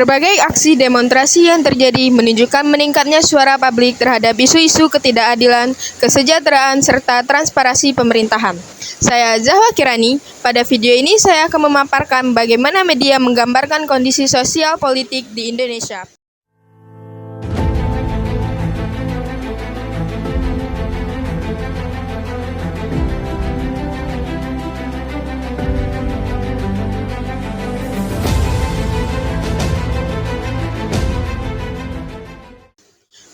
Berbagai aksi demonstrasi yang terjadi menunjukkan meningkatnya suara publik terhadap isu-isu ketidakadilan, kesejahteraan, serta transparansi pemerintahan. Saya Zahwa Kirani. Pada video ini saya akan memaparkan bagaimana media menggambarkan kondisi sosial politik di Indonesia.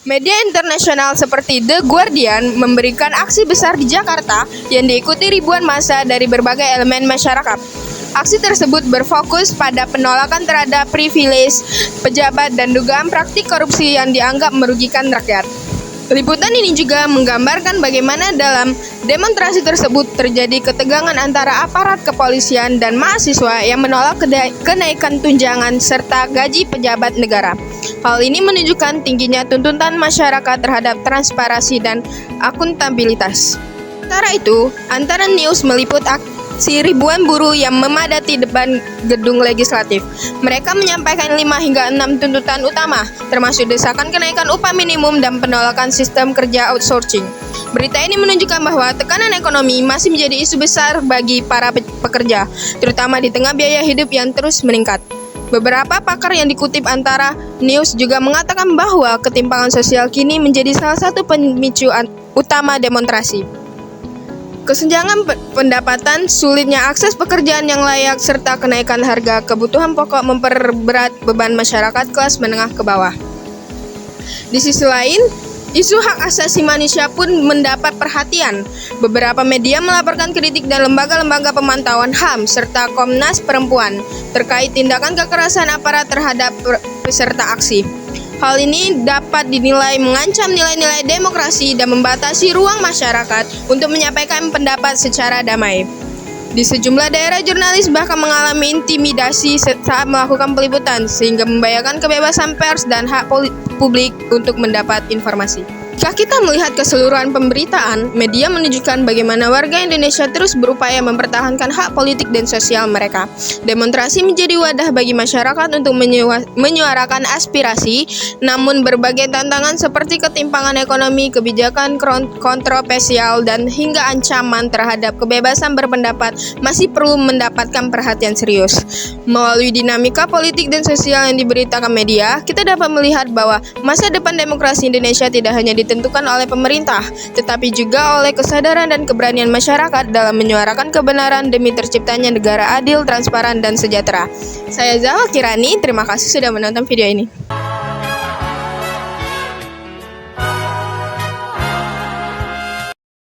Media internasional seperti The Guardian memberikan aksi besar di Jakarta yang diikuti ribuan massa dari berbagai elemen masyarakat. Aksi tersebut berfokus pada penolakan terhadap privilege pejabat dan dugaan praktik korupsi yang dianggap merugikan rakyat. Liputan ini juga menggambarkan bagaimana dalam demonstrasi tersebut terjadi ketegangan antara aparat kepolisian dan mahasiswa yang menolak kenaikan tunjangan serta gaji pejabat negara. Hal ini menunjukkan tingginya tuntutan masyarakat terhadap transparansi dan akuntabilitas. Sementara itu, Antara News meliput aksi ribuan buruh yang memadati depan gedung legislatif. Mereka menyampaikan 5 hingga 6 tuntutan utama, termasuk desakan kenaikan upah minimum dan penolakan sistem kerja outsourcing. Berita ini menunjukkan bahwa tekanan ekonomi masih menjadi isu besar bagi para pekerja, terutama di tengah biaya hidup yang terus meningkat. Beberapa pakar yang dikutip Antara News juga mengatakan bahwa ketimpangan sosial kini menjadi salah satu pemicu utama demonstrasi. Kesenjangan pendapatan, sulitnya akses pekerjaan yang layak, serta kenaikan harga kebutuhan pokok memperberat beban masyarakat kelas menengah ke bawah. Di sisi lain, isu hak asasi manusia pun mendapat perhatian. Beberapa media melaporkan kritik dan lembaga-lembaga pemantauan HAM serta Komnas Perempuan terkait tindakan kekerasan aparat terhadap peserta aksi. Hal ini dapat dinilai mengancam nilai-nilai demokrasi dan membatasi ruang masyarakat untuk menyampaikan pendapat secara damai. Di sejumlah daerah, jurnalis bahkan mengalami intimidasi saat melakukan peliputan, sehingga membahayakan kebebasan pers dan hak publik untuk mendapat informasi. Jika kita melihat keseluruhan pemberitaan, media menunjukkan bagaimana warga Indonesia terus berupaya mempertahankan hak politik dan sosial mereka. Demonstrasi menjadi wadah bagi masyarakat untuk menyuarakan aspirasi, namun berbagai tantangan seperti ketimpangan ekonomi, kebijakan kontroversial, dan hingga ancaman terhadap kebebasan berpendapat masih perlu mendapatkan perhatian serius. Melalui dinamika politik dan sosial yang diberitakan media, kita dapat melihat bahwa masa depan demokrasi Indonesia tidak hanya ditentukan oleh pemerintah, tetapi juga oleh kesadaran dan keberanian masyarakat dalam menyuarakan kebenaran demi terciptanya negara adil, transparan, dan sejahtera. Saya Zahwa Kirani, terima kasih sudah menonton video ini.